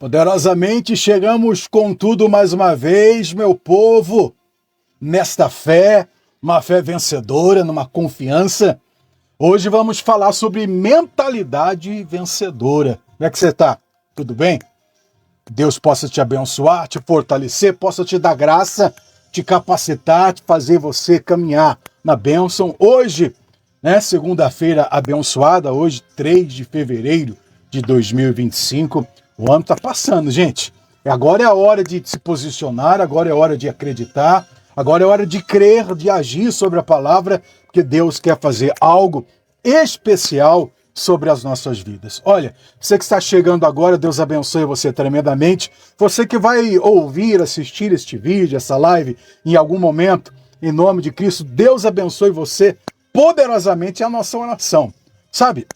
Poderosamente chegamos com tudo mais uma vez, meu povo, nesta fé, uma fé vencedora, numa confiança. Hoje vamos falar sobre mentalidade vencedora. Como é que você está? Tudo bem? Deus possa te abençoar, te fortalecer, possa te dar graça, te capacitar, te fazer você caminhar na bênção. Hoje, segunda-feira abençoada, hoje 3 de fevereiro de 2025. O ano está passando, gente. Agora é a hora de se posicionar, agora é a hora de acreditar, agora é a hora de crer, de agir sobre a palavra, porque Deus quer fazer algo especial sobre as nossas vidas. Olha, você que está chegando agora, Deus abençoe você tremendamente. Você que vai ouvir, assistir este vídeo, essa live, em algum momento, em nome de Cristo, Deus abençoe você poderosamente, é a nossa oração. Sabe,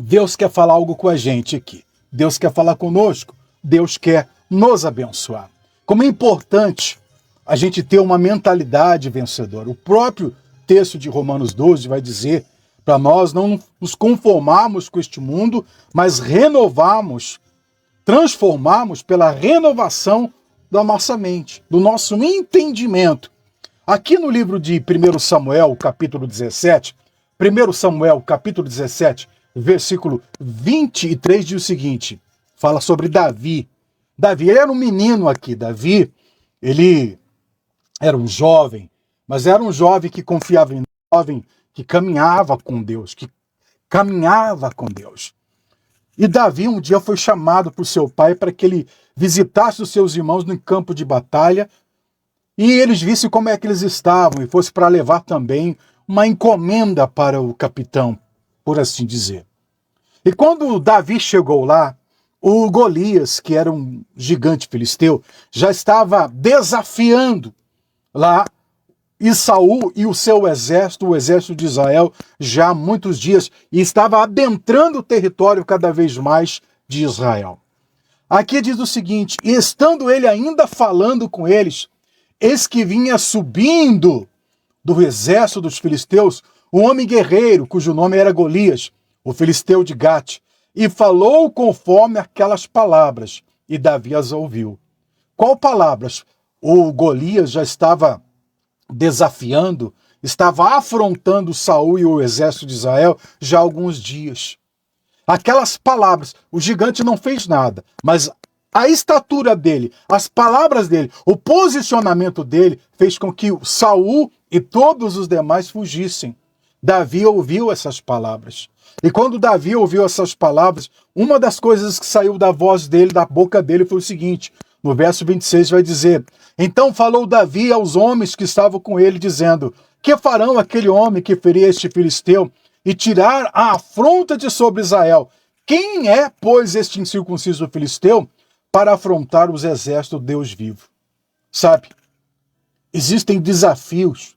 Deus quer falar algo com a gente aqui. Deus quer falar conosco, Deus quer nos abençoar. Como é importante a gente ter uma mentalidade vencedora. O próprio texto de Romanos 12 vai dizer para nós não nos conformarmos com este mundo, mas renovarmos, transformarmos pela renovação da nossa mente, do nosso entendimento. Aqui no livro de 1 Samuel, capítulo 17, 1 Samuel, capítulo 17, versículo 23 diz o seguinte, fala sobre Davi. Davi, ele era um menino aqui, Davi, ele era um jovem, mas era um jovem que confiava em Deus, um jovem que caminhava com Deus, E Davi um dia foi chamado por seu pai para que ele visitasse os seus irmãos no campo de batalha e eles vissem como é que eles estavam e fosse para levar também uma encomenda para o capitão, por assim dizer. E quando Davi chegou lá, o Golias, que era um gigante filisteu, já estava desafiando lá e Saul e o seu exército, o exército de Israel, já há muitos dias, e estava adentrando o território cada vez mais de Israel. Aqui diz o seguinte, e estando ele ainda falando com eles, eis que vinha subindo do exército dos filisteus um homem guerreiro, cujo nome era Golias, o filisteu de Gate, e falou conforme aquelas palavras, e Davi as ouviu. Qual palavras? O Golias já estava desafiando, estava afrontando Saul e o exército de Israel já há alguns dias. Aquelas palavras, o gigante não fez nada, mas a estatura dele, as palavras dele, o posicionamento dele fez com que Saul e todos os demais fugissem. Davi ouviu essas palavras. E quando Davi ouviu essas palavras, uma das coisas que saiu da voz dele, da boca dele, foi o seguinte, no verso 26 vai dizer, então falou Davi aos homens que estavam com ele, dizendo, que farão aquele homem que ferir este filisteu e tirar a afronta de sobre Israel? Quem é, pois, este incircunciso filisteu para afrontar os exércitos do Deus vivo? Sabe, existem desafios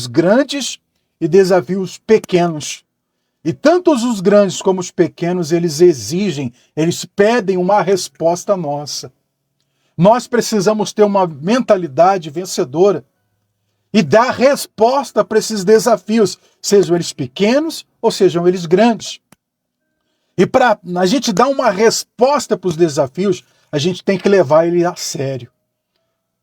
grandes e desafios pequenos. E tanto os grandes como os pequenos, eles pedem uma resposta nossa. Nós precisamos ter uma mentalidade vencedora e dar resposta para esses desafios, sejam eles pequenos ou sejam eles grandes. E para a gente dar uma resposta para os desafios, a gente tem que levar ele a sério.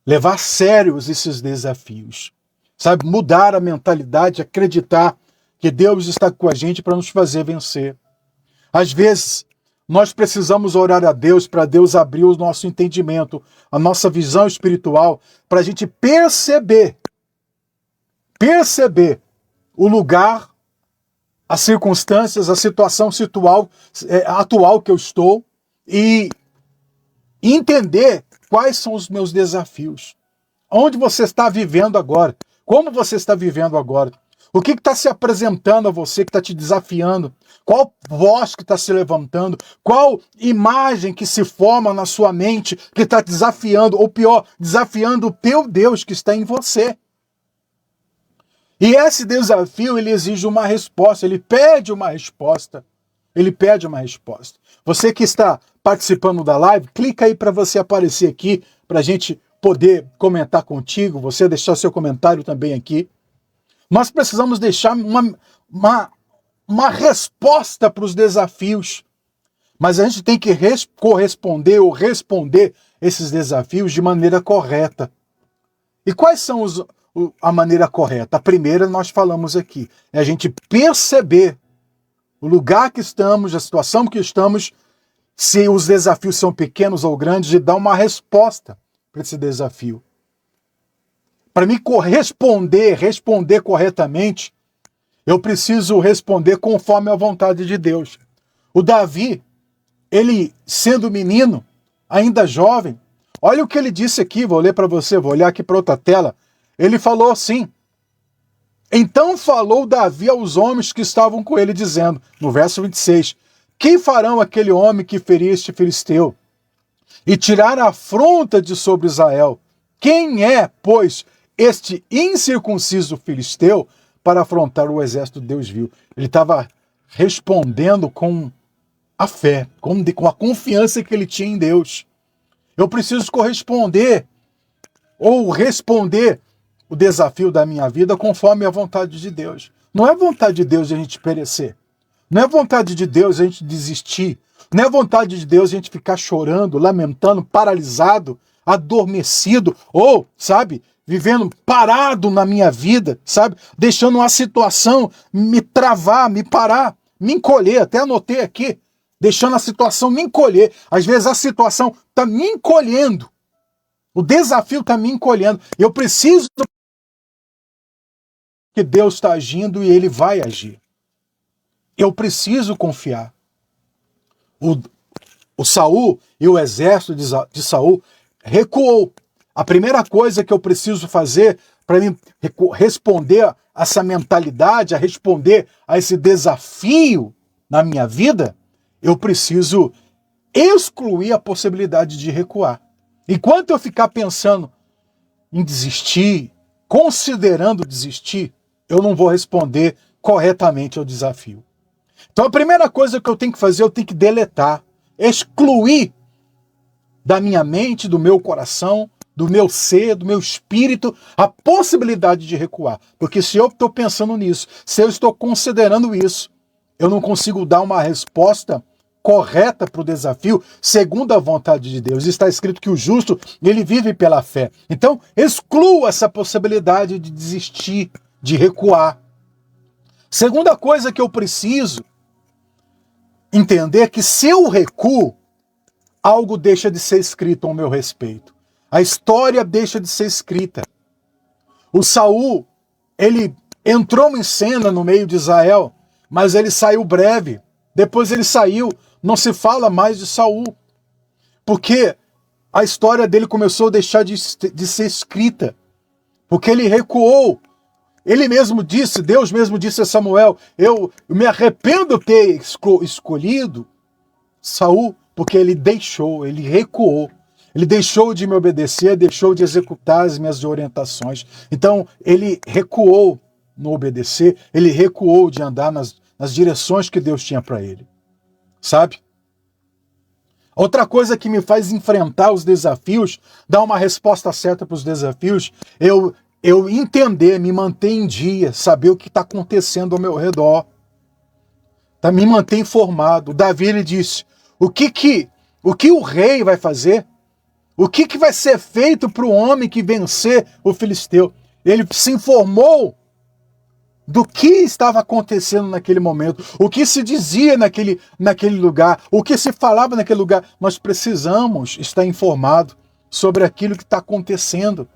Levar a sério esses desafios. Sabe, mudar a mentalidade, acreditar que Deus está com a gente para nos fazer vencer. Às vezes, nós precisamos orar a Deus para Deus abrir o nosso entendimento, a nossa visão espiritual, para a gente perceber o lugar, as circunstâncias, a situação atual que eu estou e entender quais são os meus desafios. Onde você está vivendo agora? Como você está vivendo agora? O que está se apresentando a você, que está te desafiando? Qual voz que está se levantando? Qual imagem que se forma na sua mente que está desafiando, ou pior, desafiando o teu Deus que está em você? E esse desafio, ele exige uma resposta, ele pede uma resposta. Você que está participando da live, clica aí para você aparecer aqui, para a gente poder comentar contigo, você deixar seu comentário também aqui. Nós precisamos deixar uma resposta para os desafios, Mas a gente tem que corresponder ou responder esses desafios de maneira correta. E quais são a maneira correta? A primeira nós falamos aqui, é a gente perceber o lugar que estamos, a situação que estamos, se os desafios são pequenos ou grandes, e dar uma resposta para esse desafio. Para me responder corretamente, eu preciso responder conforme a vontade de Deus. O Davi, ele sendo menino, ainda jovem, olha o que ele disse aqui, vou ler para você, vou olhar aqui para outra tela. Ele falou assim: então falou Davi aos homens que estavam com ele, dizendo, no verso 26, que farão aquele homem que ferir este filisteu e tirar a afronta de sobre Israel? Quem é, pois, este incircunciso filisteu para afrontar o exército de Deus viu? Ele estava respondendo com a fé, com a confiança que ele tinha em Deus. Eu preciso corresponder ou responder o desafio da minha vida conforme a vontade de Deus. Não é vontade de Deus a gente perecer. Não é vontade de Deus a gente desistir. Não é vontade de Deus a gente ficar chorando, lamentando, paralisado, adormecido, ou, sabe, vivendo parado na minha vida, sabe, deixando uma situação me travar, me parar, me encolher. Até anotei aqui, deixando a situação me encolher. Às vezes a situação está me encolhendo. O desafio está me encolhendo. Eu preciso que Deus está agindo e Ele vai agir. Eu preciso confiar. O Saul e o exército de Saul recuou. A primeira coisa que eu preciso fazer para mim responder a essa mentalidade, a responder a esse desafio na minha vida, eu preciso excluir a possibilidade de recuar. Enquanto eu ficar pensando em desistir, considerando desistir, eu não vou responder corretamente ao desafio. Então a primeira coisa que eu tenho que fazer, eu tenho que deletar, excluir da minha mente, do meu coração, do meu ser, do meu espírito, a possibilidade de recuar. Porque se eu estou pensando nisso, se eu estou considerando isso, eu não consigo dar uma resposta correta para o desafio, segundo a vontade de Deus. Está escrito que o justo, ele vive pela fé. Então, exclua essa possibilidade de desistir, de recuar. Segunda coisa que eu preciso entender é que se eu recuo, algo deixa de ser escrito ao meu respeito. A história deixa de ser escrita. O Saul, ele entrou em cena no meio de Israel, mas ele saiu breve. Depois ele saiu, não se fala mais de Saul. Porque a história dele começou a deixar de ser escrita. Porque ele recuou. Ele mesmo disse, Deus mesmo disse a Samuel, eu me arrependo de ter escolhido Saul, porque ele deixou, ele recuou. Ele deixou de me obedecer, deixou de executar as minhas orientações. Então, ele recuou no obedecer, ele recuou de andar nas direções que Deus tinha para ele. Sabe? Outra coisa que me faz enfrentar os desafios, dar uma resposta certa para os desafios, eu entender, me manter em dia, saber o que está acontecendo ao meu redor. Tá? Me manter informado. Davi, ele disse, o que o rei vai fazer? O que vai ser feito para o homem que vencer o filisteu? Ele se informou do que estava acontecendo naquele momento, o que se dizia naquele lugar, o que se falava naquele lugar. Nós precisamos estar informados sobre aquilo que está acontecendo,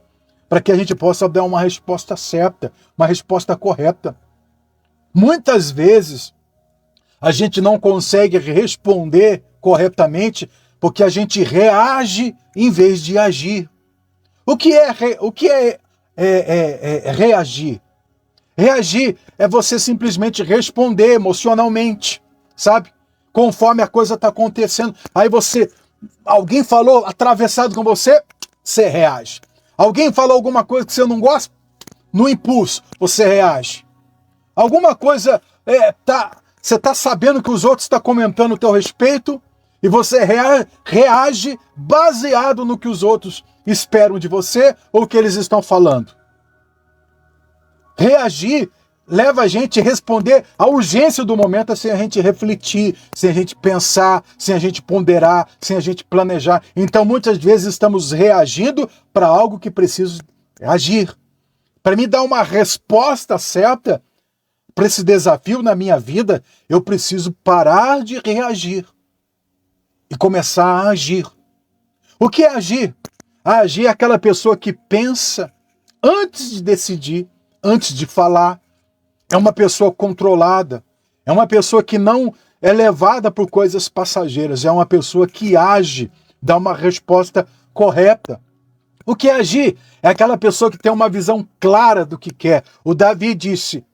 para que a gente possa dar uma resposta certa, uma resposta correta. Muitas vezes, a gente não consegue responder corretamente porque a gente reage em vez de agir. O que é reagir? Reagir é você simplesmente responder emocionalmente, sabe? Conforme a coisa está acontecendo. Aí alguém falou atravessado com você, você reage. Alguém falou alguma coisa que você não gosta, no impulso, você reage. Alguma coisa, você está sabendo que os outros estão comentando o teu respeito, e você reage baseado no que os outros esperam de você ou que eles estão falando. Reagir leva a gente a responder à urgência do momento sem a gente refletir, sem a gente pensar, sem a gente ponderar, sem a gente planejar. Então, muitas vezes estamos reagindo para algo que preciso agir. Para me dar uma resposta certa para esse desafio na minha vida, eu preciso parar de reagir e começar a agir. O que é agir? Agir é aquela pessoa que pensa antes de decidir, antes de falar. É uma pessoa controlada. É uma pessoa que não é levada por coisas passageiras. É uma pessoa que age, dá uma resposta correta. O que é agir? É aquela pessoa que tem uma visão clara do que quer. O Davi disse: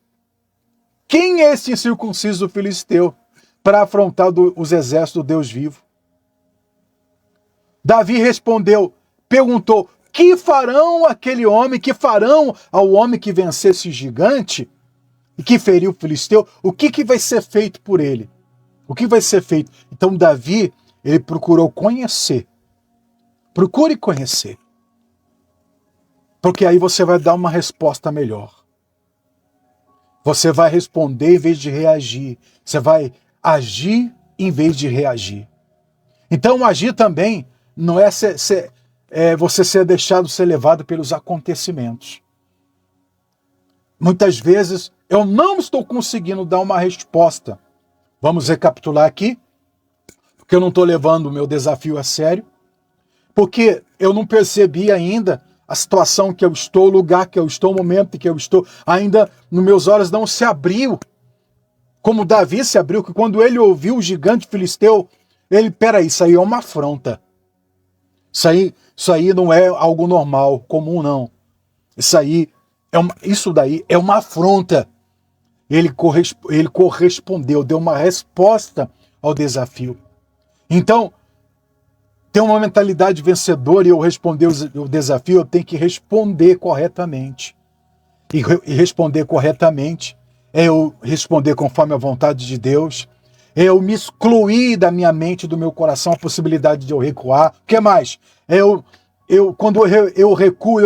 quem é esse incircunciso filisteu para afrontar os exércitos do Deus vivo? Davi respondeu, perguntou: que farão aquele homem, que farão ao homem que vencer esse gigante e que feriu o filisteu? O que vai ser feito por ele? O que vai ser feito? Então Davi, ele procurou conhecer. Procure conhecer. Porque aí você vai dar uma resposta melhor. Você vai responder em vez de reagir. Você vai agir em vez de reagir. Então agir também não é, você ser deixado ser levado pelos acontecimentos. Muitas vezes eu não estou conseguindo dar uma resposta. Vamos recapitular aqui, porque eu não estou levando o meu desafio a sério, porque eu não percebi ainda a situação que eu estou, o lugar que eu estou, o momento em que eu estou. Ainda nos meus olhos não se abriu, como Davi se abriu, que quando ele ouviu o gigante filisteu, ele, peraí, isso aí é uma afronta. Isso aí não é algo normal, comum, não. Isso daí é uma afronta. Ele correspondeu, deu uma resposta ao desafio. Então, ter uma mentalidade vencedora e eu responder o desafio, eu tenho que responder corretamente. E responder corretamente é eu responder conforme a vontade de Deus, é eu me excluir da minha mente, do meu coração, a possibilidade de eu recuar. O que mais? Quando eu recuo,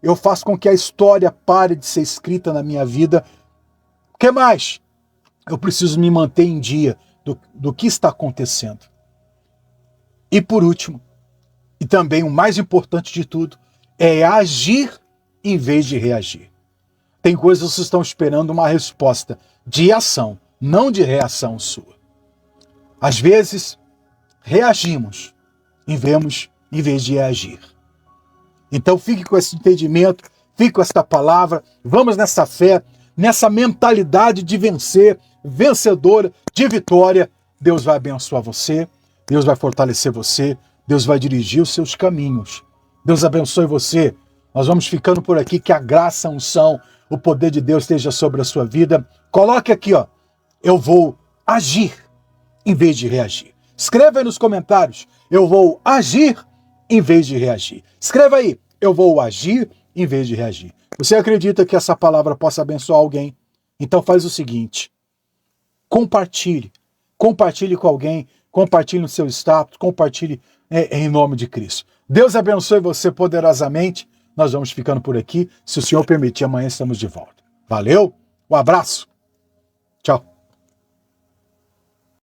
eu faço com que a história pare de ser escrita na minha vida. O que mais? Eu preciso me manter em dia do que está acontecendo. E por último, e também o mais importante de tudo, é agir em vez de reagir. Tem coisas que estão esperando uma resposta de ação, não de reação sua. Às vezes, reagimos em vez de reagir. Então fique com esse entendimento, fique com esta palavra, vamos nessa fé, nessa mentalidade de vencer, vencedora, de vitória. Deus vai abençoar você, Deus vai fortalecer você, Deus vai dirigir os seus caminhos. Deus abençoe você. Nós vamos ficando por aqui, que a graça, a unção, o poder de Deus esteja sobre a sua vida. Coloque aqui, ó, eu vou agir em vez de reagir. Escreva aí nos comentários, eu vou agir em vez de reagir. Escreva aí, eu vou agir em vez de reagir. Você acredita que essa palavra possa abençoar alguém? Então faz o seguinte, compartilhe com alguém, compartilhe no seu status, compartilhe em nome de Cristo. Deus abençoe você poderosamente. Nós vamos ficando por aqui. Se o Senhor permitir, amanhã estamos de volta. Valeu, um abraço. Tchau.